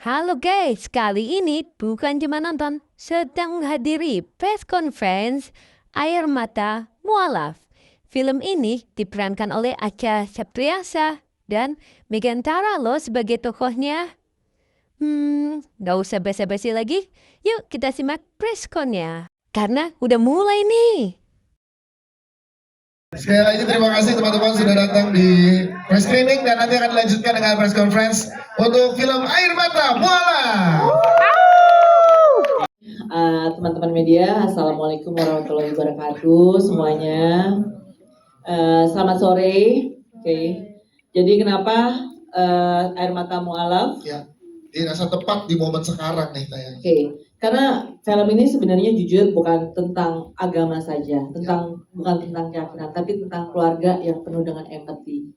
Halo guys, kali ini bukan cuma nonton, sedang menghadiri press conference Air Mata Mualaf. Film ini diperankan oleh Acha Septriasa dan Megantara loh sebagai tokohnya. Gak usah basa-basi lagi, yuk kita simak press connya. Karena udah mulai nih. Sekali lagi terima kasih teman-teman sudah datang di press screening dan nanti akan dilanjutkan dengan press conference untuk film Air Mata Mualaf. Teman-teman media, Assalamualaikum warahmatullahi wabarakatuh semuanya. Selamat sore. Oke. Jadi kenapa Air Mata Mualaf? Ya, dirasa tepat di momen sekarang nih tayang. Oke. Karena film ini sebenarnya jujur bukan tentang agama saja, bukan tentang keyakinan, tapi tentang keluarga yang penuh dengan empati.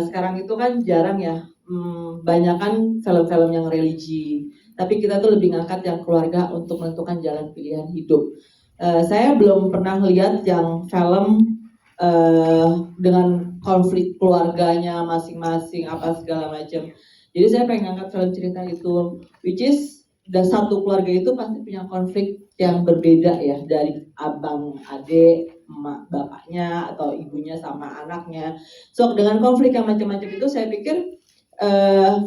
Sekarang itu kan jarang ya, banyak kan film-film yang religi, tapi kita tuh lebih ngangkat yang keluarga untuk menentukan jalan pilihan hidup. Saya belum pernah lihat yang film dengan konflik keluarganya masing-masing apa segala macam. Jadi saya pengen ngangkat film cerita itu, which is dan satu keluarga itu pasti punya konflik yang berbeda ya, dari abang, adik, emak, bapaknya atau ibunya sama anaknya. So dengan konflik yang macam-macam itu saya pikir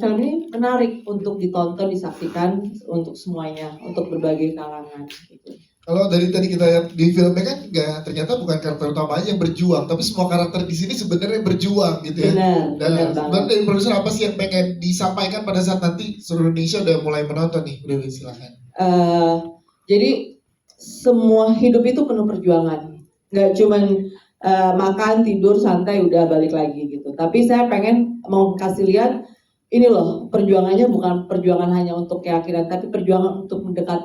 film ini menarik untuk ditonton, disaksikan untuk semuanya, untuk berbagai kalangan gitu. Kalau dari tadi kita lihat di filmnya kan ternyata bukan karakter utama aja yang berjuang, tapi semua karakter di sini sebenarnya berjuang gitu ya. Benar Dan dari produser apa sih yang pengen disampaikan pada saat nanti seluruh Indonesia udah mulai menonton nih? Udah silakan. Jadi semua hidup itu penuh perjuangan, nggak cuman makan, tidur, santai, udah balik lagi gitu. Tapi saya pengen mau kasih lihat, ini loh perjuangannya bukan perjuangan hanya untuk keyakinan, tapi perjuangan untuk mendekat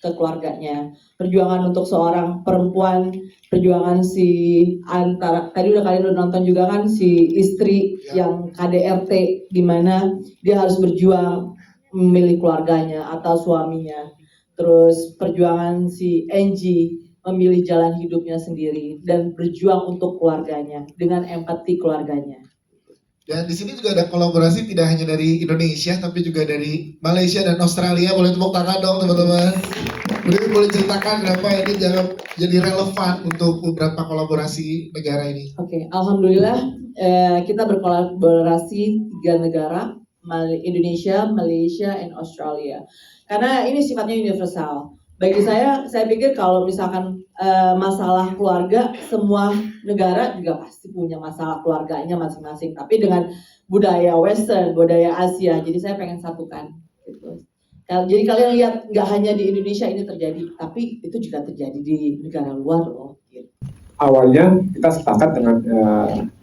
ke keluarganya, perjuangan untuk seorang perempuan, perjuangan si antara tadi kalian udah nonton juga kan si istri yang KDRT, di mana dia harus berjuang memilih keluarganya atau suaminya. Terus perjuangan si Angie memilih jalan hidupnya sendiri dan berjuang untuk keluarganya dengan empati keluarganya. Dan di sini juga ada kolaborasi tidak hanya dari Indonesia tapi juga dari Malaysia dan Australia. Boleh tepuk tangan dong teman-teman. Boleh ceritakan kenapa ini jadi relevan untuk beberapa kolaborasi negara ini. Oke, alhamdulillah kita berkolaborasi 3 negara, Indonesia, Malaysia, and Australia. Karena ini sifatnya universal. Bagi saya pikir kalau misalkan masalah keluarga, semua negara juga pasti punya masalah keluarganya masing-masing. Tapi dengan budaya Western, budaya Asia, jadi saya pengen satukan. Gitu. Jadi kalian lihat nggak hanya di Indonesia ini terjadi, tapi itu juga terjadi di negara luar loh. Gitu. Awalnya kita sepakat dengan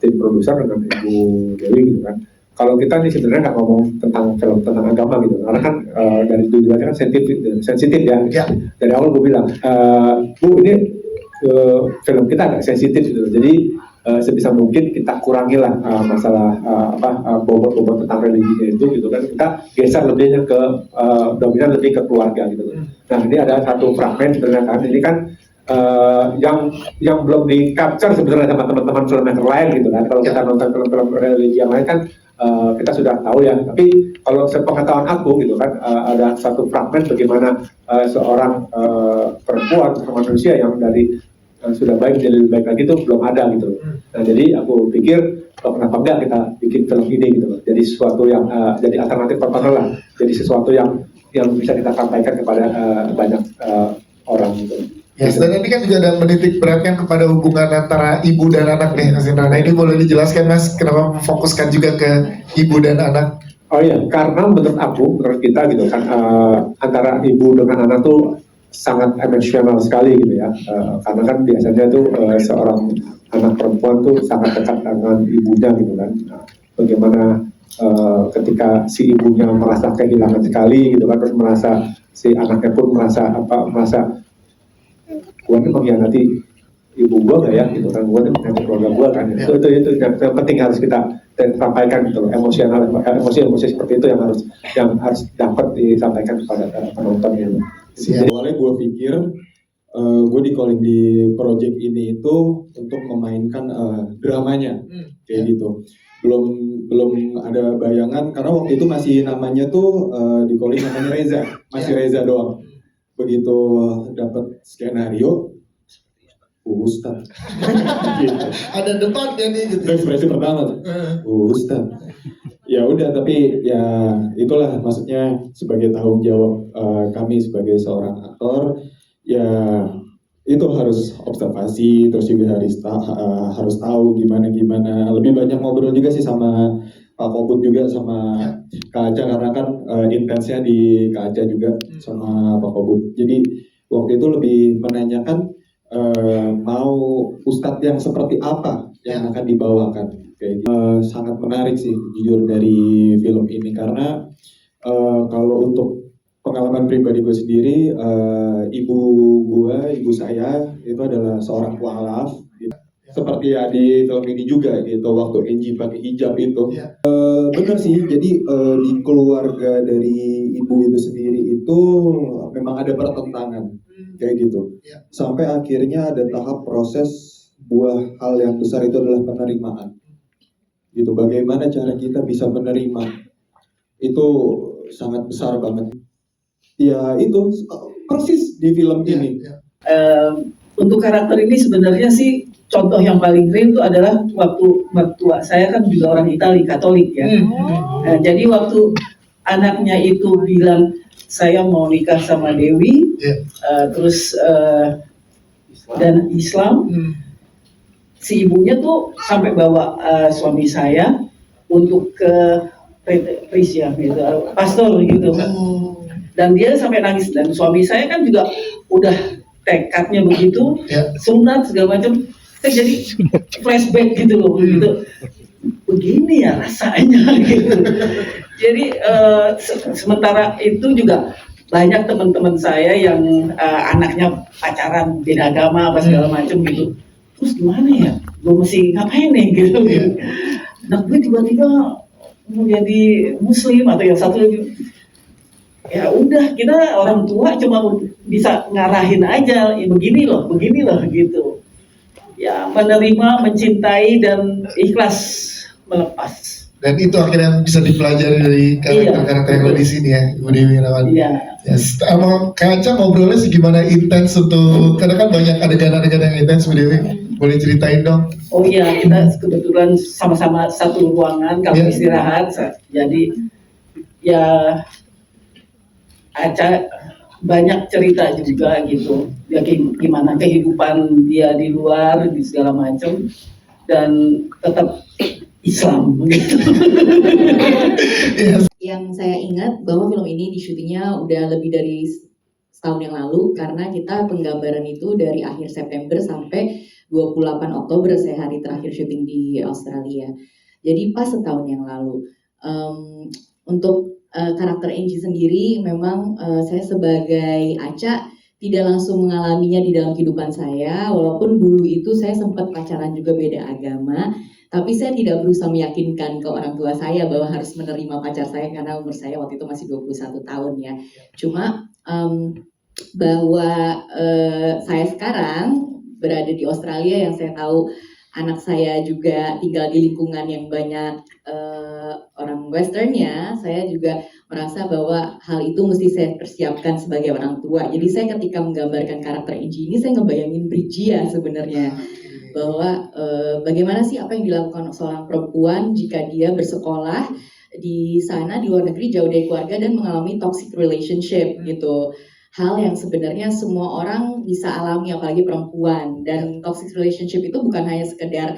tim produser dengan Ibu Dewi gitu kan. Kalau kita nih sebenarnya nggak ngomong tentang film tentang agama gitu, karena kan dari tujuannya kan sensitif ya. Dari awal gue bilang, Bu ini film kita agak sensitif gitu, jadi sebisa mungkin kita kurangilah masalah bobot-bobot tentang religinya itu gitu kan. Kita geser lebihnya ke dominan lebih ke keluarga gitu. Nah ini ada satu fragmen sebenarnya kan, ini kan yang belum di capture sebenarnya sama teman-teman filmmaker lain gitu kan. Kalau kita nonton film-film religi yang lain kan kita sudah tahu ya, tapi kalau sepengetahuan aku gitu kan, ada satu fragmen bagaimana seorang perempuan atau manusia yang dari sudah baik jadi lebih baik lagi itu belum ada gitu. Nah jadi aku pikir kenapa enggak kita bikin film ini gitu loh. Jadi sesuatu yang jadi alternatif tontonan lah, jadi sesuatu yang bisa kita sampaikan kepada banyak orang gitu. Yes, dan ini kan juga ada menitik beratkan kepada hubungan antara ibu dan anak nih, Mas Indra. Nah ini boleh dijelaskan Mas, kenapa memfokuskan juga ke ibu dan anak? Oh iya, karena menurut kita gitu kan, antara ibu dengan anak tuh sangat emosional sekali gitu ya. Karena kan biasanya tuh seorang anak perempuan tuh sangat dekat dengan ibunya gitu kan. Bagaimana ketika si ibunya merasa kehilangan sekali gitu kan, terus merasa si anaknya pun merasa gue ini mengkhianati ibu gue gak ya gitu kan, gue ini mengkhianati keluarga gue kan, itu yang penting harus kita sampaikan gitu, emosi seperti itu yang harus dapat disampaikan kepada penonton gitu. Jadi awalnya gue pikir gue di calling di project ini itu untuk memainkan dramanya kayak gitu. belum belum ada bayangan karena waktu itu masih namanya tuh di calling namanya Reza, masih Reza doang. Begitu dapat skenario, Ustaz. Gitu. Ada debatnya nih gitu. Itu ekspresi pertama tuh, Ustaz. Ya udah, tapi ya itulah maksudnya sebagai tanggung jawab kami sebagai seorang aktor, ya itu harus observasi, terus juga harus tahu gimana lebih banyak ngobrol juga sih sama Pak Kobut juga sama Kak Aca, karena kan intensnya di Kak Aca juga sama Pak Kobut. Jadi waktu itu lebih menanyakan mau ustadz yang seperti apa yang akan dibawakan kayak gitu. Sangat menarik sih jujur dari film ini karena kalau untuk pengalaman pribadi gue sendiri, ibu saya itu adalah seorang mualaf, gitu. Seperti ya di film ini juga gitu, waktu Angie pakai hijab itu. Bener sih, jadi di keluarga dari ibu itu sendiri itu memang ada pertentangan kayak gitu. Sampai akhirnya ada tahap proses buah hal yang besar itu adalah penerimaan. Gitu, bagaimana cara kita bisa menerima itu sangat besar banget. Ya itu persis di film ini. Untuk karakter ini sebenarnya sih contoh yang paling real itu adalah waktu mertua saya kan juga orang Itali Katolik ya. Jadi waktu anaknya itu bilang saya mau nikah sama Dewi, terus dan Islam, si ibunya tuh sampai bawa suami saya untuk ke priest ya, gitu, pastor gitu. Dan dia sampai nangis, dan suami saya kan juga udah tekadnya begitu, sunat segala macam, saya jadi flashback gitu loh, gitu. Begini ya rasanya gitu. Jadi sementara itu juga banyak teman-teman saya yang anaknya pacaran beda agama apa segala macam gitu. Terus gimana ya? Gue mesti ngapain nih gitu. Nah gue tiba-tiba mau jadi muslim atau yang satu lagi. Ya udah, kita orang tua cuma bisa ngarahin aja, ya begini loh gitu. Ya menerima, mencintai dan ikhlas melepas. Dan itu akhirnya bisa dipelajari dari karakter-karakter yang ada di sini ya, Ibu Dewi Irawan. Iya. Yes. Sama Kak Aca ngobrolnya sih gimana intens untuk, karena kan banyak adegan-adegan yang intens, Bu Dewi. Boleh ceritain dong? Oh iya, kita kebetulan sama-sama satu ruangan kalau istirahat. Jadi ya Aca banyak cerita juga gitu, ya gimana kehidupan dia di luar, di segala macam, dan tetap Islam gitu. Yang saya ingat bahwa film ini di syutingnya udah lebih dari setahun yang lalu, karena kita penggambaran itu dari akhir September sampai 28 Oktober, saya hari terakhir syuting di Australia. Jadi pas setahun yang lalu. Untuk karakter Angie sendiri, memang saya sebagai Aca tidak langsung mengalaminya di dalam kehidupan saya, walaupun dulu itu saya sempat pacaran juga beda agama, tapi saya tidak berusaha meyakinkan ke orang tua saya bahwa harus menerima pacar saya karena umur saya waktu itu masih 21 tahun ya. Cuma bahwa saya sekarang berada di Australia, yang saya tahu anak saya juga tinggal di lingkungan yang banyak orang Westernnya, saya juga merasa bahwa hal itu mesti saya persiapkan sebagai orang tua. Jadi saya ketika menggambarkan karakter Angie ini, saya ngebayangin Bridgia sebenarnya, bahwa bagaimana sih apa yang dilakukan seorang perempuan jika dia bersekolah di sana di luar negeri jauh dari keluarga dan mengalami toxic relationship gitu. Hal yang sebenarnya semua orang bisa alami, apalagi perempuan. Dan toxic relationship itu bukan hanya sekedar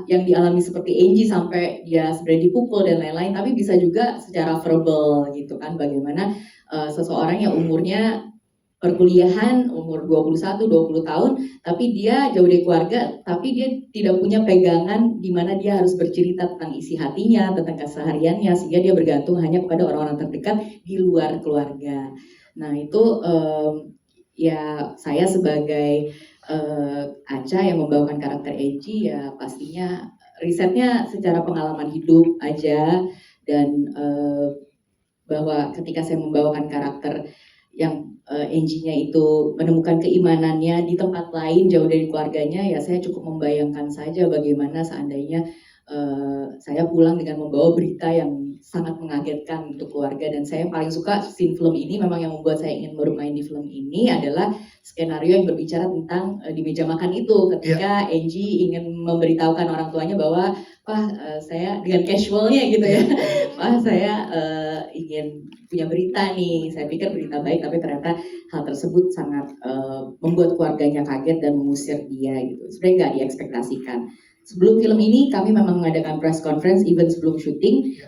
yang dialami seperti Angie sampai dia sebenarnya dipukul dan lain-lain, tapi bisa juga secara verbal gitu kan. Bagaimana seseorang yang umurnya perkuliahan, umur 21, 20 tahun, tapi dia jauh dari keluarga, tapi dia tidak punya pegangan di mana dia harus bercerita tentang isi hatinya, tentang kesehariannya, sehingga dia bergantung hanya kepada orang-orang terdekat di luar keluarga. Nah itu ya saya sebagai Aca yang membawakan karakter Angie, ya pastinya risetnya secara pengalaman hidup aja, dan bahwa ketika saya membawakan karakter yang Angie-nya itu menemukan keimanannya di tempat lain jauh dari keluarganya, ya saya cukup membayangkan saja bagaimana seandainya saya pulang dengan membawa berita yang sangat mengagetkan untuk keluarga, dan saya paling suka scene film ini. Memang yang membuat saya ingin bermain di film ini adalah skenario yang berbicara tentang di meja makan itu ketika Angie ingin memberitahukan orang tuanya bahwa saya dengan casualnya gitu ya, saya ingin punya berita nih. Saya pikir berita baik, tapi ternyata hal tersebut sangat membuat keluarganya kaget dan mengusir dia gitu. Sebenarnya nggak diekspektasikan. Sebelum film ini kami memang mengadakan press conference even sebelum syuting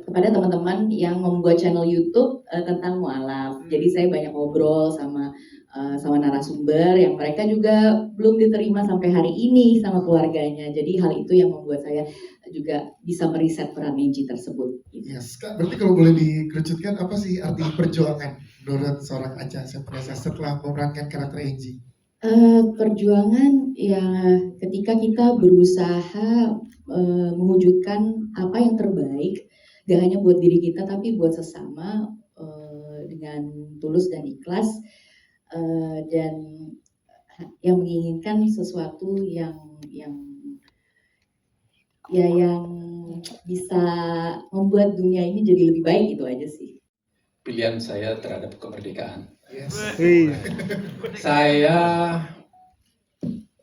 kepada teman-teman yang membuat channel YouTube tentang mualaf. Jadi saya banyak ngobrol sama narasumber yang mereka juga belum diterima sampai hari ini sama keluarganya. Jadi hal itu yang membuat saya juga bisa meriset peran Angie tersebut. Yes, Kak, berarti kalau boleh dikerucutkan, apa sih arti perjuangan menurut seorang Acha Septriasa setelah memerankan karakter Angie? Perjuangan ya ketika kita berusaha mewujudkan apa yang terbaik, gak hanya buat diri kita tapi buat sesama, dengan tulus dan ikhlas, dan yang menginginkan sesuatu yang bisa membuat dunia ini jadi lebih baik, itu aja sih. Pilihan saya terhadap kemerdekaan. Yes. Saya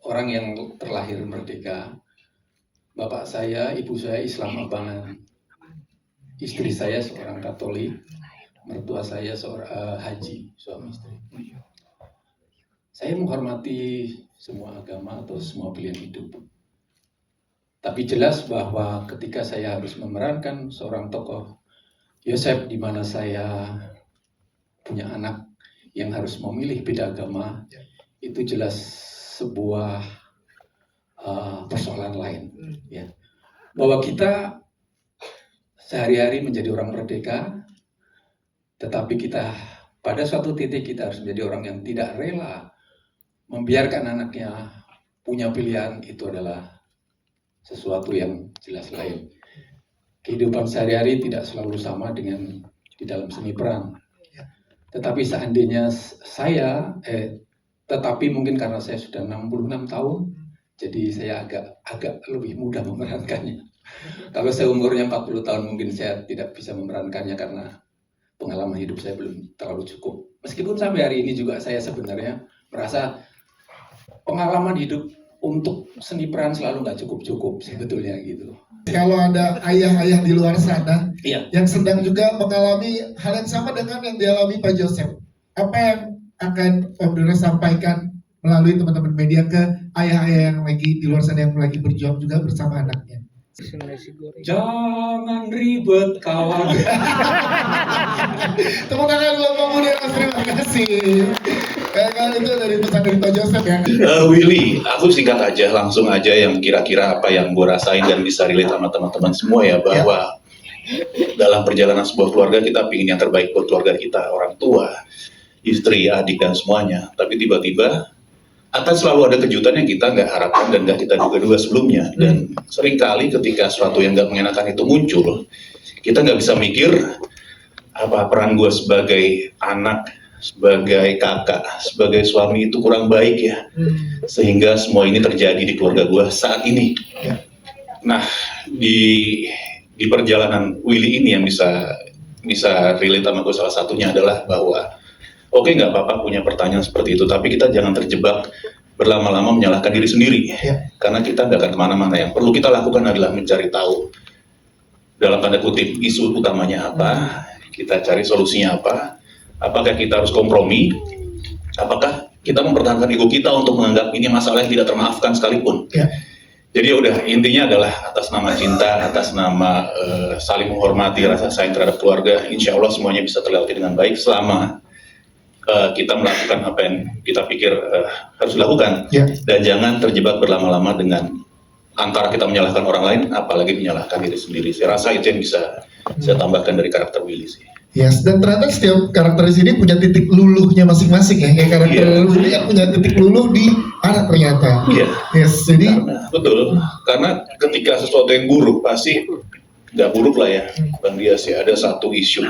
orang yang terlahir merdeka. Bapak saya, ibu saya Islam abangan. Istri saya seorang Katolik. Mertua saya seorang haji, suami istri. Saya menghormati semua agama atau semua pilihan hidup. Tapi jelas bahwa ketika saya harus memerankan seorang tokoh Yosef, di mana saya punya anak yang harus memilih beda agama, itu jelas sebuah persoalan lain. Ya. Bahwa kita sehari-hari menjadi orang merdeka, tetapi kita pada suatu titik kita harus menjadi orang yang tidak rela membiarkan anaknya punya pilihan, itu adalah sesuatu yang jelas lain. Kehidupan sehari-hari tidak selalu sama dengan di dalam seni peran. Tetapi seandainya tetapi mungkin karena saya sudah 66 tahun, jadi saya agak lebih mudah memerankannya. Kalau saya umurnya 40 tahun mungkin saya tidak bisa memerankannya karena pengalaman hidup saya belum terlalu cukup. Meskipun sampai hari ini juga saya sebenarnya merasa pengalaman hidup untuk seni peran selalu nggak cukup-cukup sebetulnya gitu. Kalau ada ayah-ayah di luar sana Iya. yang sedang juga mengalami hal yang sama dengan yang dialami Pak Joseph, apa yang akan Om Dono sampaikan melalui teman-teman media ke ayah-ayah yang lagi di luar sana yang lagi berjuang juga bersama anaknya? Jangan ribet kawan. Tepuk tangan buat Pak Budi, terima kasih. Kayak itu dari pesan dari Pak Joseph ya. Willy, aku singkat aja, langsung aja yang kira-kira apa yang gue rasain dan bisa relate sama teman-teman semua ya, bahwa dalam perjalanan sebuah keluarga kita pingin yang terbaik buat keluarga kita, orang tua, istri, adik dan semuanya. Tapi tiba-tiba akan selalu ada kejutan yang kita nggak harapkan dan nggak kita duga-duga sebelumnya. Dan seringkali ketika sesuatu yang nggak mengenakan itu muncul, kita nggak bisa mikir apa peran gue sebagai anak, sebagai kakak, sebagai suami itu kurang baik ya, sehingga semua ini terjadi di keluarga gue saat ini. Nah, di perjalanan Willy ini yang bisa relate sama gue, salah satunya adalah bahwa oke, nggak apa-apa punya pertanyaan seperti itu, tapi kita jangan terjebak berlama-lama menyalahkan diri sendiri, karena kita nggak akan kemana-mana. Yang perlu kita lakukan adalah mencari tahu, dalam tanda kutip, isu utamanya apa, kita cari solusinya apa. Apakah kita harus kompromi? Apakah kita mempertahankan ego kita untuk menganggap ini masalah yang tidak termaafkan sekalipun? Jadi udah, intinya adalah atas nama cinta, atas nama saling menghormati, rasa sayang terhadap keluarga, insya Allah semuanya bisa terlewati dengan baik selama kita melakukan apa yang kita pikir harus dilakukan. Dan jangan terjebak berlama-lama dengan antara kita menyalahkan orang lain, apalagi menyalahkan diri sendiri. Saya rasa itu yang bisa saya tambahkan dari karakter Willy sih. Yes, dan ternyata setiap karakter di sini punya titik luluhnya masing-masing ya. Kayak karakter Willy yang punya titik luluh di anak ternyata. Yes, jadi betul. Karena ketika sesuatu yang buruk pasti nggak buruk lah ya, Bang Dias ya. Ada satu isu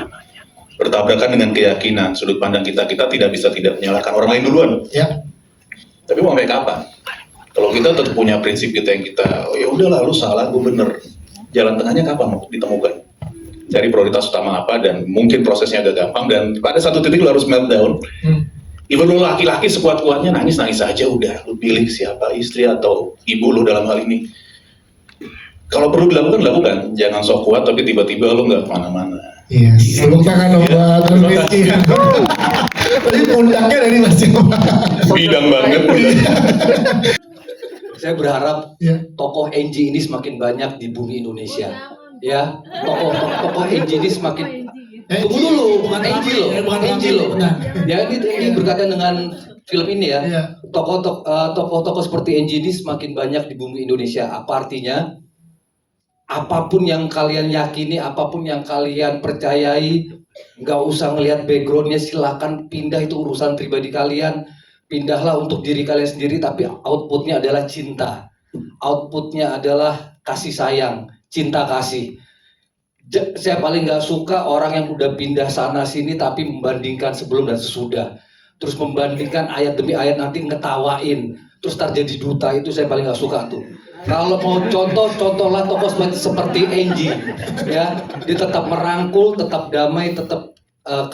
bertabrakan dengan keyakinan, sudut pandang kita tidak bisa tidak menyalahkan orang lain duluan. Tapi mau sampai kapan? Kalau kita tetap punya prinsip kita yang kita, oh ya udahlah lu salah, gue bener. Jalan tengahnya kapan mau ditemukan? Cari prioritas utama apa, dan mungkin prosesnya agak gampang, dan pada satu titik lu harus meltdown. Even lu laki-laki sekuat-kuatnya nangis aja udah, lu pilih siapa, istri atau ibu lu dalam hal ini. Kalau perlu dilakukan, jangan sok kuat tapi tiba-tiba lu nggak kemana-mana. Iya, tepuk tangan dong buat Mas Rizky. Tadi pundaknya dari Mas Joma. Bidang banget. Saya berharap Ya. tokoh NG ini semakin banyak di bumi Indonesia. Ya, tokoh NG ini semakin. Tunggu dulu, bukan NG loh, NG loh. Ya ini berkaitan dengan film ini ya. Iya. Tokoh-tokoh seperti NG ini semakin banyak di bumi Indonesia. Apa artinya? Apapun yang kalian yakini, apapun yang kalian percayai, nggak usah ngelihat backgroundnya, silakan pindah, itu urusan pribadi kalian. Pindahlah untuk diri kalian sendiri, tapi outputnya adalah cinta. Outputnya adalah kasih sayang, cinta kasih. Saya paling nggak suka orang yang udah pindah sana sini tapi membandingkan sebelum dan sesudah. Terus membandingkan ayat demi ayat, nanti ngetawain. Terus terjadi duta, itu saya paling nggak suka tuh. Kalau mau contohlah tokoh seperti Angie, ya, dia tetap merangkul, tetap damai, tetap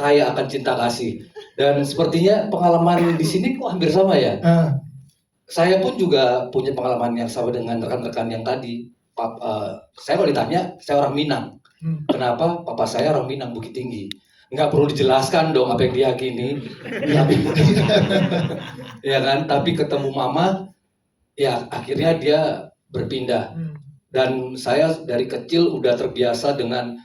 kaya akan cinta kasih. Dan sepertinya pengalaman di sini kok hampir sama ya. Saya pun juga punya pengalaman yang sama dengan rekan-rekan yang tadi. Saya kalau ditanya, saya orang Minang. Kenapa? Papa saya orang Minang, Bukit Tinggi. Nggak perlu dijelaskan dong apa yang diyakini. Ya kan? Tapi ketemu mama, ya akhirnya dia berpindah. Dan saya dari kecil udah terbiasa dengan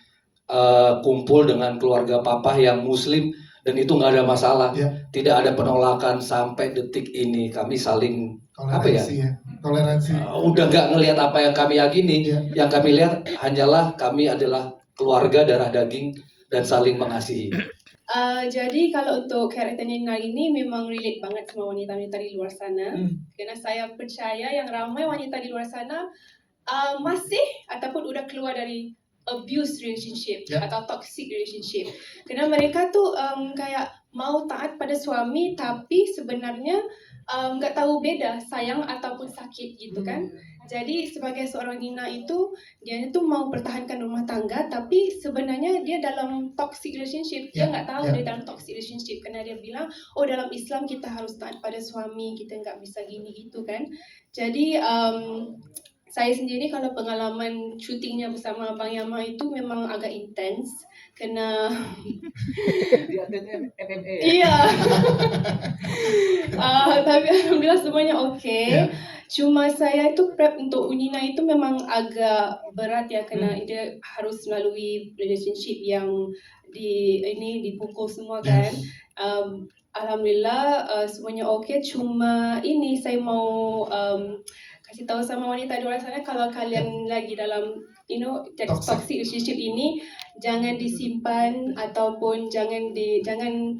kumpul dengan keluarga papa yang muslim, dan itu nggak ada masalah. Tidak ada penolakan sampai detik ini. Kami saling toleransi. Udah nggak ngelihat apa yang kami yakini. Yang kami lihat hanyalah kami adalah keluarga darah daging dan saling mengasihi. Jadi kalau untuk karakter Nina ini memang relate banget sama wanita-wanita di luar sana. Karena saya percaya yang ramai wanita di luar sana masih ataupun udah keluar dari abuse relationship atau toxic relationship. Karena mereka tuh kayak mau taat pada suami tapi sebenarnya nggak tahu beda sayang ataupun sakit gitu kan. Jadi sebagai seorang Nina itu, dia itu mau pertahankan rumah tangga, tapi sebenarnya dia dalam toxic relationship. Dia nggak tahu dia dalam toxic relationship, karena dia bilang, oh dalam Islam kita harus taat pada suami, kita nggak bisa gini gitu kan. Jadi saya sendiri kalau pengalaman syutingnya bersama Abang Yama itu memang agak intens, kena iya. Tapi alhamdulillah semuanya oke. Cuma saya itu prep untuk Nina itu memang agak berat ya, karena dia harus melalui relationship yang dipukul semua kan. Alhamdulillah semuanya oke. Cuma ini saya mau kasih tahu sama wanita di luar sana, kalau kalian lagi dalam toxic relationship ini, jangan disimpan ataupun jangan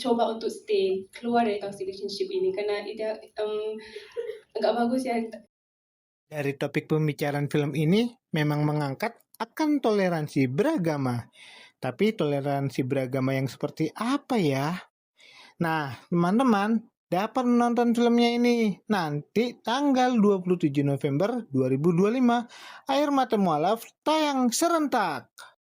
coba untuk stay keluar dari toxic relationship ini, karena itu enggak bagus ya. Dari topik pembicaraan film ini memang mengangkat akan toleransi beragama. Tapi toleransi beragama yang seperti apa ya? Nah, teman-teman dapat menonton filmnya ini nanti tanggal 27 November 2025. Air Mata Mualaf tayang serentak.